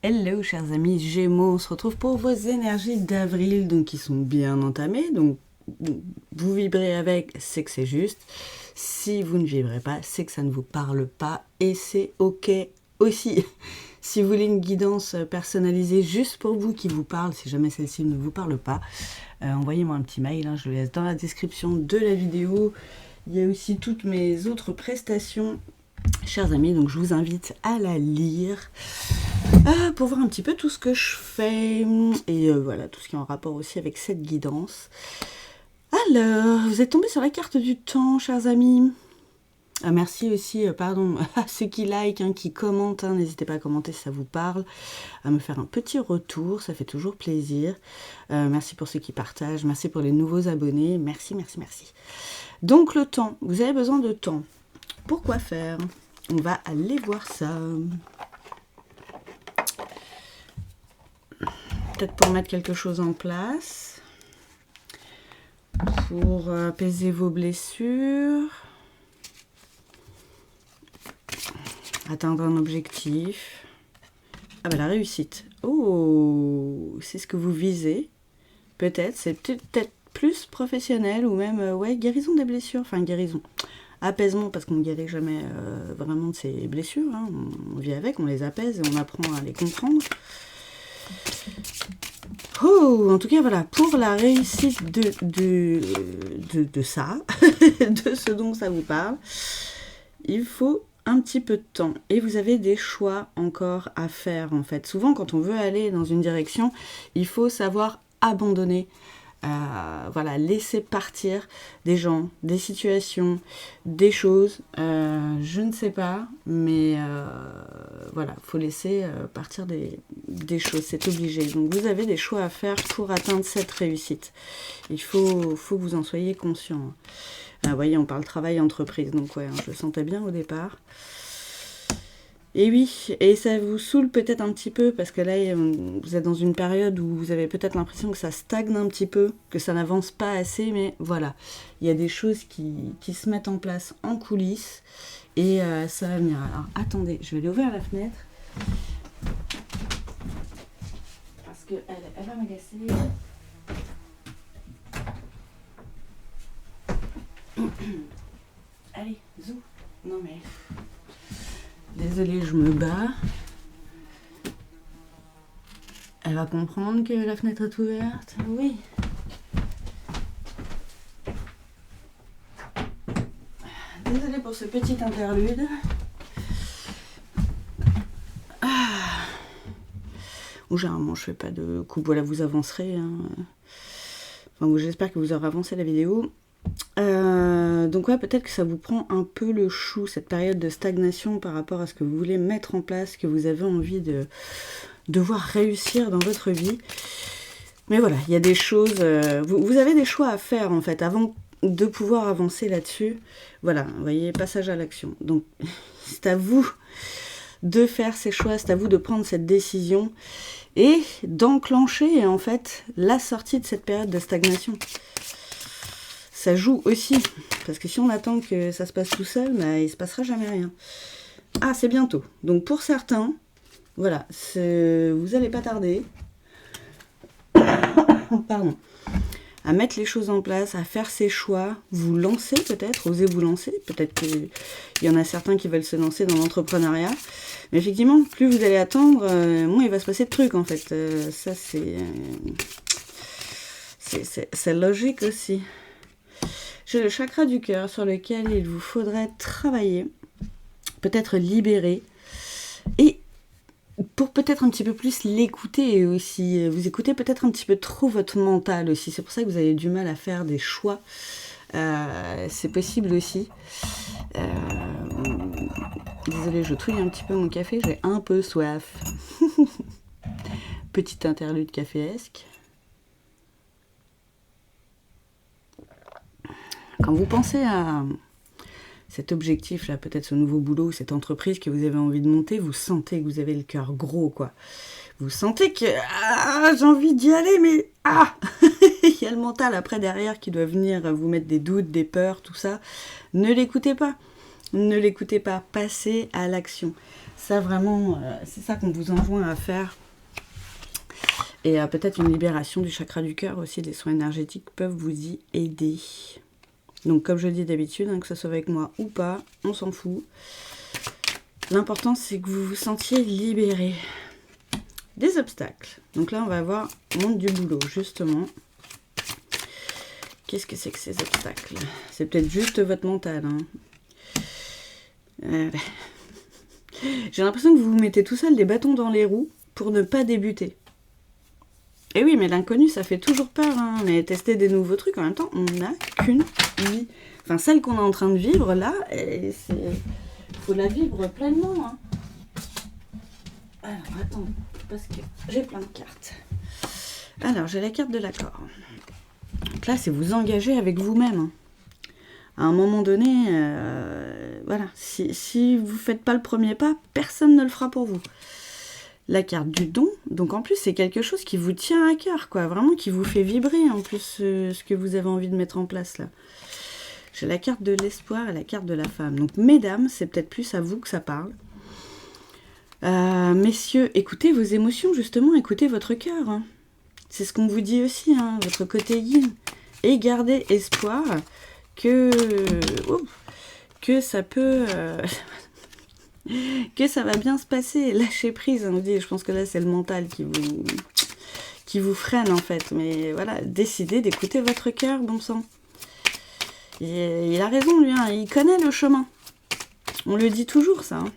Hello chers amis Gémeaux, on se retrouve pour vos énergies d'avril, donc qui sont bien entamées, donc vous vibrez avec, c'est que c'est juste. Si vous ne vibrez pas, c'est que ça ne vous parle pas et c'est ok aussi. Si vous voulez une guidance personnalisée juste pour vous qui vous parle, si jamais celle-ci ne vous parle pas, envoyez-moi un petit mail, je le laisse dans la description de la vidéo. Il y a aussi toutes mes autres prestations, chers amis, donc je vous invite à la lire. Pour voir un petit peu tout ce que je fais et voilà, tout ce qui est en rapport aussi avec cette guidance. Alors, vous êtes tombés sur la carte du temps, chers amis. Merci aussi, pardon, à ceux qui like, qui commentent, n'hésitez pas à commenter si ça vous parle, à me faire un petit retour, ça fait toujours plaisir. Merci pour ceux qui partagent, merci pour les nouveaux abonnés, merci, merci, merci. Donc le temps, vous avez besoin de temps. Pourquoi faire? On va aller voir ça. Peut-être pour mettre quelque chose en place, pour apaiser vos blessures, atteindre un objectif. Ah bah la réussite. Oh, c'est ce que vous visez. Peut-être, c'est peut-être plus professionnel ou même, guérison des blessures. Enfin, guérison. Apaisement, parce qu'on ne guérit jamais vraiment de ses blessures. On vit avec, on les apaise et on apprend à les comprendre. Oh, en tout cas, voilà, pour la réussite de ça, de ce dont ça vous parle, il faut un petit peu de temps. Et vous avez des choix encore à faire, en fait. Souvent, quand on veut aller dans une direction, il faut savoir abandonner. Voilà, laisser partir des gens, des situations, des choses, je ne sais pas, mais voilà, faut laisser partir des choses, c'est obligé. Donc vous avez des choix à faire pour atteindre cette réussite. Il faut que vous en soyez conscient. Vous voyez, on parle travail entreprise, donc ouais, je le sentais bien au départ. Et oui, et ça vous saoule peut-être un petit peu, parce que là, vous êtes dans une période où vous avez peut-être l'impression que ça stagne un petit peu, que ça n'avance pas assez, mais voilà, il y a des choses qui se mettent en place en coulisses, et ça va venir. Alors, attendez, je vais aller ouvrir la fenêtre, parce qu'elle va m'agacer. Allez, zou. Non mais... Désolée, je me bats. Elle va comprendre que la fenêtre est ouverte. Oui. Désolée pour ce petit interlude. Ou généralement, je fais pas de coupe. Voilà, vous avancerez. Enfin, j'espère que vous aurez avancé la vidéo. Donc ouais, peut-être que ça vous prend un peu le chou, cette période de stagnation par rapport à ce que vous voulez mettre en place, que vous avez envie de voir réussir dans votre vie. Mais voilà, il y a des choses, vous avez des choix à faire en fait, avant de pouvoir avancer là-dessus. Voilà, vous voyez, passage à l'action. Donc c'est à vous de faire ces choix, c'est à vous de prendre cette décision et d'enclencher en fait la sortie de cette période de stagnation. Ça joue aussi, parce que si on attend que ça se passe tout seul, il ne se passera jamais rien. Ah, c'est bientôt. Donc pour certains, voilà, vous n'allez pas tarder pardon, à mettre les choses en place, à faire ses choix, vous lancer peut-être, osez vous lancer. Peut-être qu'il y en a certains qui veulent se lancer dans l'entrepreneuriat. Mais effectivement, plus vous allez attendre, moins il va se passer de trucs en fait. Ça, c'est logique aussi. J'ai le chakra du cœur sur lequel il vous faudrait travailler, peut-être libérer, et pour peut-être un petit peu plus l'écouter aussi. Vous écoutez peut-être un petit peu trop votre mental aussi, c'est pour ça que vous avez du mal à faire des choix. C'est possible aussi. Désolée, je touille un petit peu mon café, j'ai un peu soif. Petite interlude caféesque. Quand vous pensez à cet objectif-là, peut-être ce nouveau boulot, cette entreprise que vous avez envie de monter, vous sentez que vous avez le cœur gros, quoi. Vous sentez que j'ai envie d'y aller, mais il y a le mental après derrière qui doit venir vous mettre des doutes, des peurs, tout ça. Ne l'écoutez pas. Ne l'écoutez pas. Passez à l'action. Ça vraiment, c'est ça qu'on vous enjoint à faire. Et peut-être une libération du chakra du cœur aussi, des soins énergétiques peuvent vous y aider. Donc comme je dis d'habitude, hein, que ce soit avec moi ou pas, on s'en fout. L'important c'est que vous vous sentiez libéré des obstacles. Donc là on va voir monde du boulot justement. Qu'est-ce que c'est que ces obstacles? C'est peut-être juste votre mental. Hein. J'ai l'impression que vous vous mettez tout seul des bâtons dans les roues pour ne pas débuter. Et oui, mais l'inconnu, ça fait toujours peur. Hein. Mais tester des nouveaux trucs, en même temps, on n'a qu'une vie. Enfin, celle qu'on est en train de vivre, là, il faut la vivre pleinement. Hein. Alors, attends, parce que j'ai plein de cartes. Alors, j'ai la carte de l'accord. Donc là, c'est vous engager avec vous-même. Hein. À un moment donné, voilà, si vous ne faites pas le premier pas, personne ne le fera pour vous. La carte du don, donc en plus c'est quelque chose qui vous tient à cœur, quoi, vraiment qui vous fait vibrer en plus ce que vous avez envie de mettre en place là. J'ai la carte de l'espoir et la carte de la femme. Donc mesdames, c'est peut-être plus à vous que ça parle. Messieurs, écoutez vos émotions justement, écoutez votre cœur. Hein. C'est ce qu'on vous dit aussi, hein, votre côté yin. Et gardez espoir que ça peut... que ça va bien se passer, lâchez prise, on dit. Je pense que là c'est le mental qui vous freine en fait, mais voilà, décidez d'écouter votre cœur, bon sang. Et il a raison lui, hein, il connaît le chemin, on le dit toujours ça. Hein.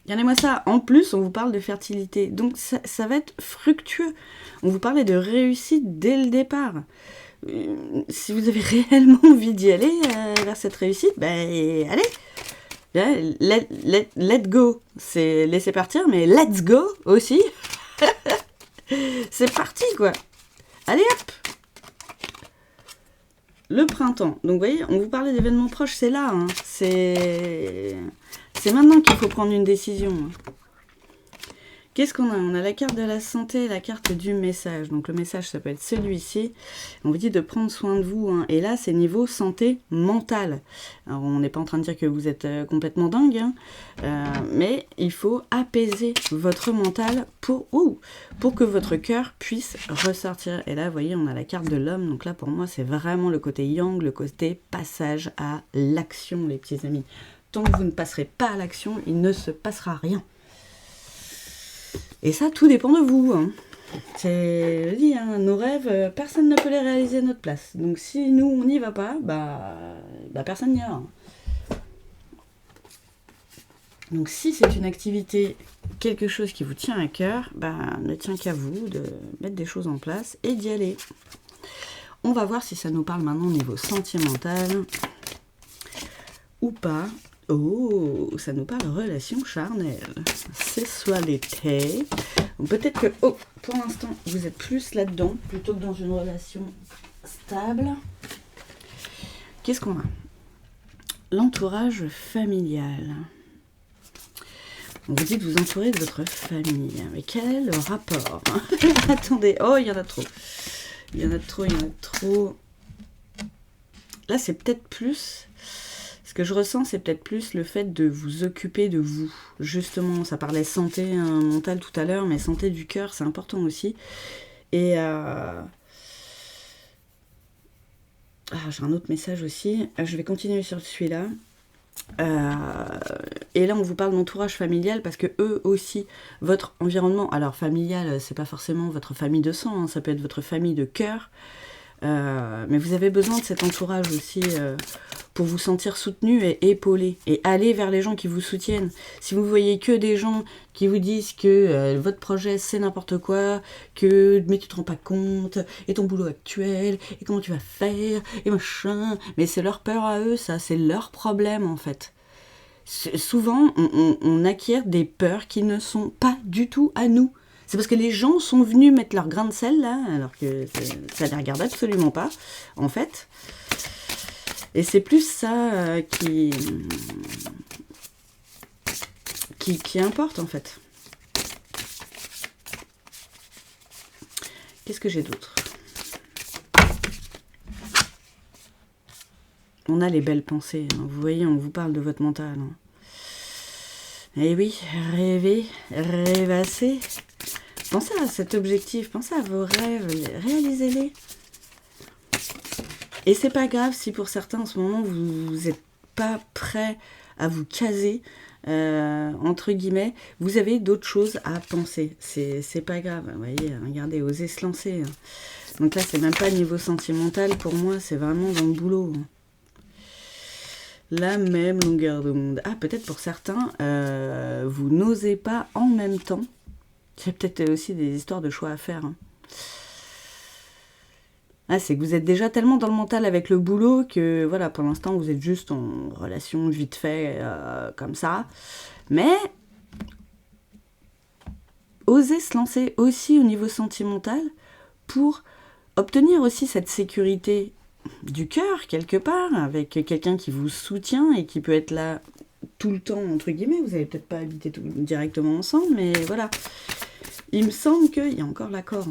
Regardez-moi ça, en plus on vous parle de fertilité, donc ça va être fructueux, on vous parlait de réussite dès le départ. Si vous avez réellement envie d'y aller vers cette réussite, ben allez. Let go, c'est laisser partir, mais let's go aussi. C'est parti quoi. Allez hop. Le printemps. Donc vous voyez, on vous parlait d'événements proches, c'est là. Hein. C'est maintenant qu'il faut prendre une décision. Hein. Qu'est-ce qu'on a? On a la carte de la santé et la carte du message. Donc le message, ça peut être celui-ci. On vous dit de prendre soin de vous. Hein. Et là, c'est niveau santé mentale. Alors, on n'est pas en train de dire que vous êtes complètement dingue. Hein. Mais il faut apaiser votre mental pour que votre cœur puisse ressortir. Et là, vous voyez, on a la carte de l'homme. Donc là, pour moi, c'est vraiment le côté yang, le côté passage à l'action, les petits amis. Tant que vous ne passerez pas à l'action, il ne se passera rien. Et ça, tout dépend de vous. Hein. C'est, je dis, hein, nos rêves, personne ne peut les réaliser à notre place. Donc si nous, on n'y va pas, personne n'ira. Hein. Donc si c'est une activité, quelque chose qui vous tient à cœur, ne tient qu'à vous de mettre des choses en place et d'y aller. On va voir si ça nous parle maintenant au niveau sentimental ou pas. Oh, ça nous parle de relation charnelle, sexualité. Peut-être que, pour l'instant, vous êtes plus là-dedans, plutôt que dans une relation stable. Qu'est-ce qu'on a? L'entourage familial. On vous dit de vous entourer de votre famille. Mais quel est le rapport? Attendez, il y en a trop. Il y en a trop. Là, c'est peut-être plus... Ce que je ressens, c'est peut-être plus le fait de vous occuper de vous. Justement, ça parlait santé mentale tout à l'heure, mais santé du cœur, c'est important aussi. Et j'ai un autre message aussi. Je vais continuer sur celui-là. Et là, on vous parle d'entourage familial parce que eux aussi, votre environnement, alors familial, c'est pas forcément votre famille de sang, hein, ça peut être votre famille de cœur. Mais vous avez besoin de cet entourage aussi pour vous sentir soutenu et épaulé et aller vers les gens qui vous soutiennent. Si vous voyez que des gens qui vous disent que votre projet c'est n'importe quoi, mais tu te rends pas compte, et ton boulot actuel, et comment tu vas faire, et machin, mais c'est leur peur à eux, ça, c'est leur problème en fait. Souvent on acquiert des peurs qui ne sont pas du tout à nous. C'est parce que les gens sont venus mettre leur grain de sel là, alors que ça ne les regarde absolument pas, en fait. Et c'est plus ça qui importe, en fait. Qu'est-ce que j'ai d'autre? On a les belles pensées. Hein. Vous voyez, on vous parle de votre mental. Hein. Et oui, rêver, rêvasser. Pensez à cet objectif, pensez à vos rêves, réalisez-les. Et c'est pas grave si pour certains en ce moment vous n'êtes pas prêt à vous caser, entre guillemets, vous avez d'autres choses à penser. C'est pas grave, vous voyez, regardez, osez se lancer. Donc là, c'est même pas niveau sentimental pour moi, c'est vraiment dans le boulot. La même longueur d'onde. Ah, peut-être pour certains, vous n'osez pas en même temps. Il y a peut-être aussi des histoires de choix à faire. Ah, c'est que vous êtes déjà tellement dans le mental avec le boulot que, voilà, pour l'instant, vous êtes juste en relation vite fait, comme ça. Mais, osez se lancer aussi au niveau sentimental pour obtenir aussi cette sécurité du cœur, quelque part, avec quelqu'un qui vous soutient et qui peut être là tout le temps, entre guillemets. Vous n'allez peut-être pas habiter directement ensemble, mais voilà. Il me semble qu'il y a encore l'accord.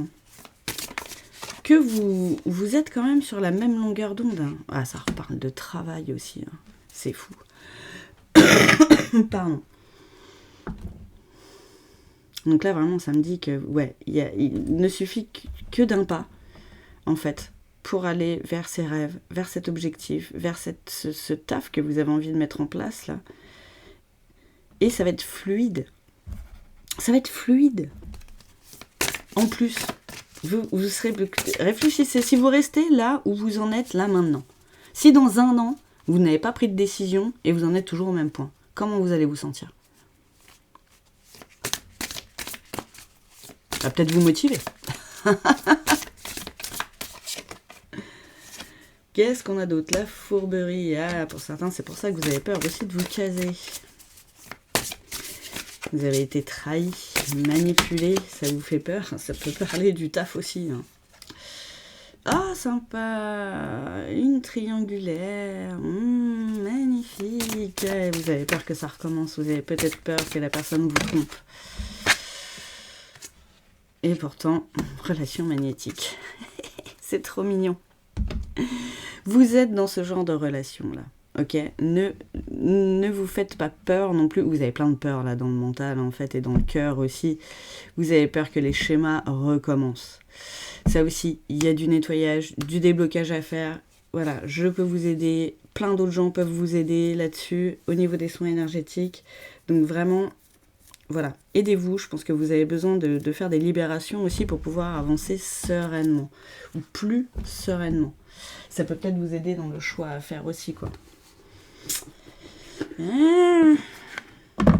Que vous êtes quand même sur la même longueur d'onde. Ah, ça reparle de travail aussi. C'est fou. Pardon. Donc là, vraiment, ça me dit que, ouais, il ne suffit que d'un pas, en fait, pour aller vers ses rêves, vers cet objectif, vers ce taf que vous avez envie de mettre en place, là. Et ça va être fluide. Ça va être fluide. En plus, vous serez... Réfléchissez, si vous restez là où vous en êtes, là, maintenant. Si dans un an, vous n'avez pas pris de décision et vous en êtes toujours au même point, comment vous allez vous sentir? Ça va peut-être vous motiver. Qu'est-ce qu'on a d'autre? La fourberie. Ah, pour certains, c'est pour ça que vous avez peur aussi de vous caser. Vous avez été trahi, manipulé, ça vous fait peur. Ça peut parler du taf aussi. Ah, sympa. Une triangulaire. Magnifique. Vous avez peur que ça recommence. Vous avez peut-être peur que la personne vous trompe. Et pourtant, relation magnétique. C'est trop mignon. Vous êtes dans ce genre de relation-là. Ok, ne vous faites pas peur non plus. Vous avez plein de peur là dans le mental en fait et dans le cœur aussi. Vous avez peur que les schémas recommencent. Ça aussi, il y a du nettoyage, du déblocage à faire. Voilà, je peux vous aider. Plein d'autres gens peuvent vous aider là-dessus au niveau des soins énergétiques. Donc vraiment, voilà, aidez-vous. Je pense que vous avez besoin de faire des libérations aussi pour pouvoir avancer sereinement ou plus sereinement. Ça peut peut-être vous aider dans le choix à faire aussi, quoi.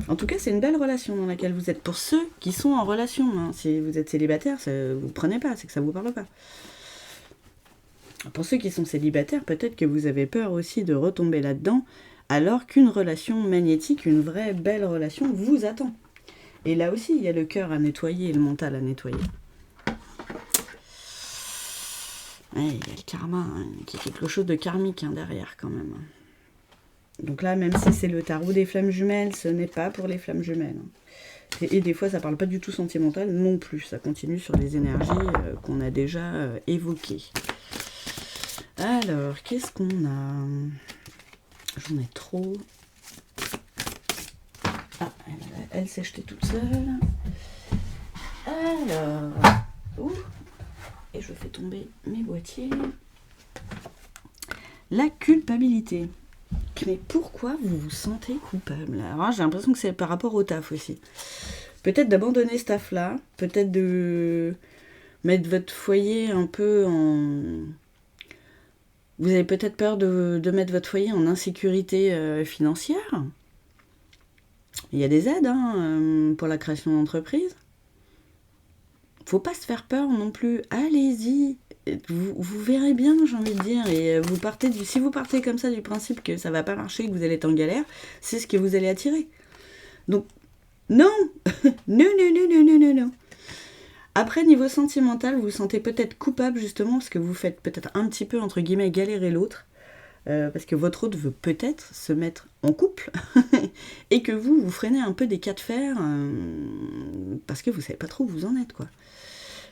En tout cas, c'est une belle relation dans laquelle vous êtes. Pour ceux qui sont en relation, hein. Si vous êtes célibataire, vous ne prenez pas, c'est que ça ne vous parle pas. Pour ceux qui sont célibataires, peut-être que vous avez peur aussi de retomber là-dedans, alors qu'une relation magnétique, une vraie belle relation, vous attend. Et là aussi, il y a le cœur à nettoyer et le mental à nettoyer. Ouais, il y a le karma, hein, qui est quelque chose de karmique derrière quand même. Donc là, même si c'est le tarot des flammes jumelles, ce n'est pas pour les flammes jumelles. Et des fois, ça parle pas du tout sentimental non plus. Ça continue sur les énergies qu'on a déjà évoquées. Alors, qu'est-ce qu'on a? J'en ai trop. Ah, elle s'est jetée toute seule. Alors, et je fais tomber mes boîtiers. La culpabilité. Mais pourquoi vous vous sentez coupable? Alors, j'ai l'impression que c'est par rapport au taf aussi. Peut-être d'abandonner ce taf-là, peut-être de mettre votre foyer un peu en... Vous avez peut-être peur de mettre votre foyer en insécurité financière. Il y a des aides pour la création d'entreprise. Faut pas se faire peur non plus. Allez-y. Vous verrez bien, j'ai envie de dire. Et si vous partez comme ça du principe que ça va pas marcher, que vous allez être en galère, c'est ce que vous allez attirer. Donc, non. Non. Après, niveau sentimental, vous vous sentez peut-être coupable justement parce que vous faites peut-être un petit peu, entre guillemets, galérer l'autre. Parce que votre autre veut peut-être se mettre en couple et que vous freinez un peu des cas de fer parce que vous savez pas trop où vous en êtes, quoi.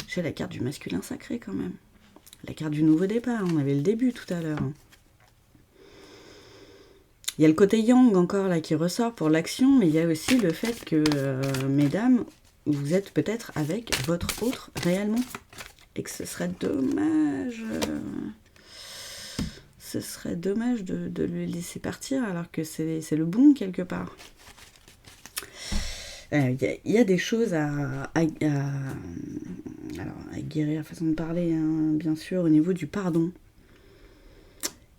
J'ai la carte du masculin sacré quand même. La carte du nouveau départ, on avait le début tout à l'heure. Il y a le côté yang encore là qui ressort pour l'action, mais il y a aussi le fait que, mesdames, vous êtes peut-être avec votre autre réellement. Et que ce serait dommage... ce serait dommage de le laisser partir alors que c'est le bon quelque part. Il y a des choses à guérir, façon de parler, hein, bien sûr, au niveau du pardon.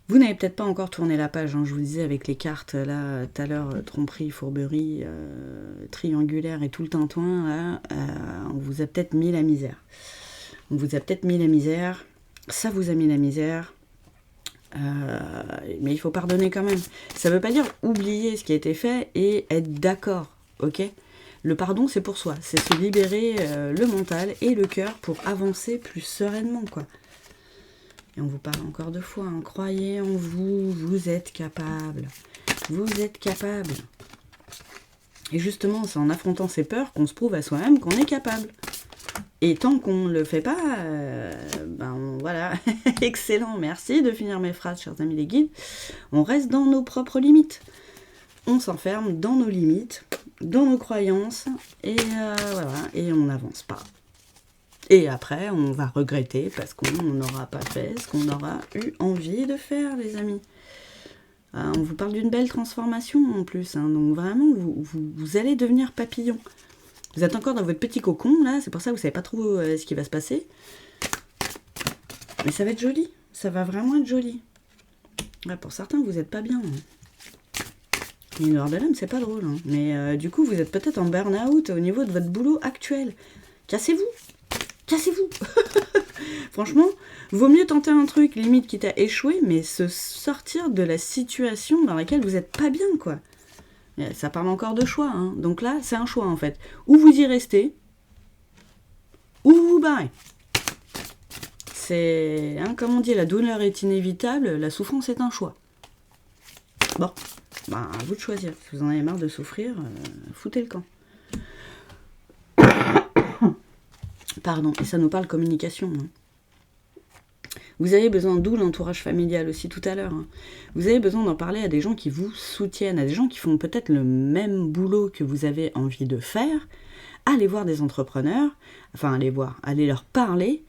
Vous n'avez peut-être pas encore tourné la page, hein, je vous disais avec les cartes, là, tout à l'heure, tromperie, fourberie, triangulaire et tout le tintouin, là, on vous a peut-être mis la misère. Ça vous a mis la misère, mais il faut pardonner quand même. Ça ne veut pas dire oublier ce qui a été fait et être d'accord, ok ? Le pardon, c'est pour soi, c'est se libérer le mental et le cœur pour avancer plus sereinement, quoi. Et on vous parle encore 2 fois, hein. Croyez en vous, vous êtes capable. Vous êtes capable. Et justement, c'est en affrontant ces peurs qu'on se prouve à soi-même qu'on est capable. Et tant qu'on ne le fait pas, voilà, excellent, merci de finir mes phrases, chers amis les guides. On reste dans nos propres limites. On s'enferme dans nos limites, dans nos croyances, et voilà, et on n'avance pas. Et après, on va regretter parce qu'on n'aura pas fait ce qu'on aura eu envie de faire, les amis. On vous parle d'une belle transformation en plus, hein, donc vraiment, vous allez devenir papillon. Vous êtes encore dans votre petit cocon, là, c'est pour ça que vous ne savez pas trop ce qui va se passer. Mais ça va être joli, ça va vraiment être joli. Ouais, pour certains, vous n'êtes pas bien. Hein. Une heure de l'âme, c'est pas drôle. Hein. Mais du coup, vous êtes peut-être en burn-out au niveau de votre boulot actuel. Cassez-vous. Franchement, vaut mieux tenter un truc, limite, quitte à échouer, mais se sortir de la situation dans laquelle vous n'êtes pas bien, quoi. Ça parle encore de choix, hein. Donc là, c'est un choix, en fait. Ou vous y restez, ou vous vous barrez. C'est, hein, comme on dit, la douleur est inévitable, la souffrance est un choix. Bon, à vous de choisir. Si vous en avez marre de souffrir, foutez le camp. Pardon, et ça nous parle communication. Hein. Vous avez besoin, d'où l'entourage familial aussi tout à l'heure. Hein. Vous avez besoin d'en parler à des gens qui vous soutiennent, à des gens qui font peut-être le même boulot que vous avez envie de faire. Allez voir des entrepreneurs, allez leur parler,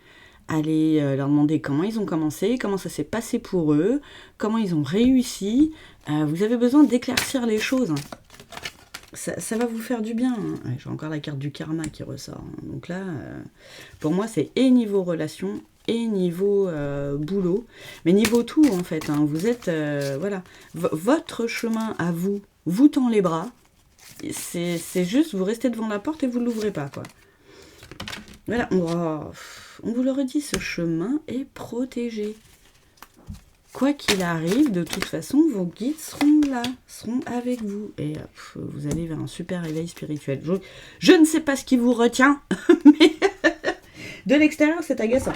allez leur demander comment ils ont commencé, comment ça s'est passé pour eux, comment ils ont réussi. Vous avez besoin d'éclaircir les choses. Hein. Ça va vous faire du bien. Hein. Ouais, j'ai encore la carte du karma qui ressort. Hein. Donc là, pour moi, c'est et niveau relation et niveau boulot. Mais niveau tout, en fait. Hein. Vous êtes... voilà. Votre chemin à vous, vous tend les bras. C'est juste, vous restez devant la porte et vous ne l'ouvrez pas, quoi. Voilà. On vous le redit, ce chemin est protégé. Quoi qu'il arrive, de toute façon, vos guides seront là, seront avec vous. Et vous allez vers un super éveil spirituel. Je ne sais pas ce qui vous retient, mais de l'extérieur, c'est agaçant.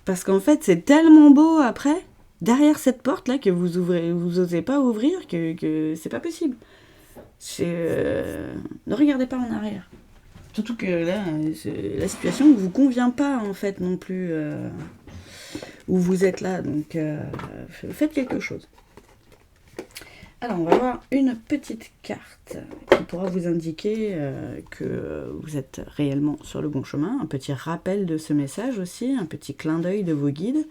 Parce qu'en fait, c'est tellement beau après, derrière cette porte-là, que vous osez pas ouvrir, que c'est pas possible. Ne regardez pas en arrière. Surtout que là, la situation ne vous convient pas, en fait, non plus... où vous êtes là, donc faites quelque chose. Alors, on va voir une petite carte qui pourra vous indiquer que vous êtes réellement sur le bon chemin, un petit rappel de ce message aussi, un petit clin d'œil de vos guides.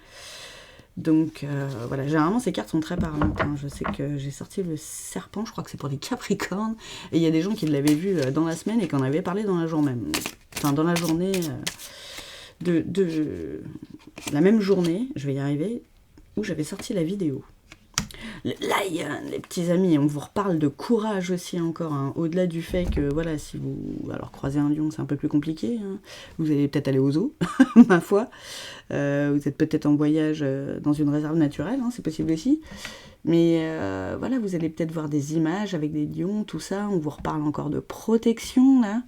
Donc voilà, généralement ces cartes sont très parlantes. Hein. Je sais que j'ai sorti le serpent, je crois que c'est pour les Capricornes, et il y a des gens qui l'avaient vu dans la semaine et qui en avaient parlé dans la journée même. Enfin, dans la journée... de la même journée, je vais y arriver, où j'avais sorti la vidéo. Là, les petits amis, on vous reparle de courage aussi encore, hein, au-delà du fait que, voilà, si vous... Alors, croiser un lion, c'est un peu plus compliqué, hein. Vous allez peut-être aller au zoo, ma foi. Vous êtes peut-être en voyage dans une réserve naturelle, hein, c'est possible aussi. Mais voilà, vous allez peut-être voir des images avec des lions, tout ça, on vous reparle encore de protection, là.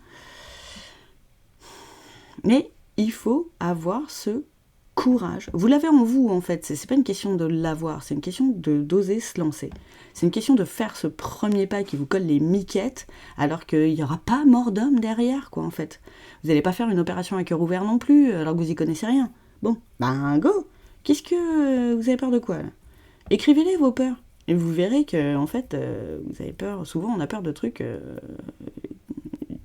Mais il faut avoir ce courage. Vous l'avez en vous, en fait. C'est pas une question de l'avoir, c'est une question d'oser se lancer. C'est une question de faire ce premier pas qui vous colle les miquettes, alors qu'il n'y aura pas mort d'homme derrière, quoi, en fait. Vous n'allez pas faire une opération à cœur ouvert non plus, alors que vous y connaissez rien. Bon, go. Qu'est-ce que... vous avez peur de quoi, là ? Écrivez-les, vos peurs. Et vous verrez que, en fait, vous avez peur. Souvent, on a peur de trucs,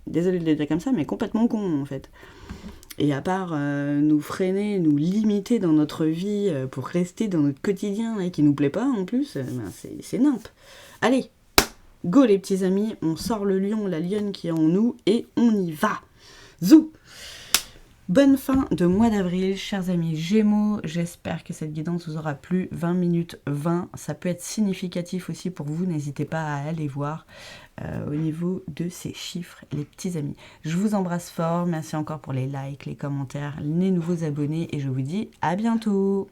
désolé de le dire comme ça, mais complètement cons, en fait. Et à part nous freiner, nous limiter dans notre vie pour rester dans notre quotidien et qui nous plaît pas en plus, ben c'est nimp. Allez, go les petits amis, on sort le lion, la lionne qui est en nous et on y va. Zou! Bonne fin de mois d'avril, chers amis Gémeaux. J'espère que cette guidance vous aura plu. 20 minutes 20, ça peut être significatif aussi pour vous. N'hésitez pas à aller voir au niveau de ces chiffres, les petits amis. Je vous embrasse fort. Merci encore pour les likes, les commentaires, les nouveaux abonnés et je vous dis à bientôt.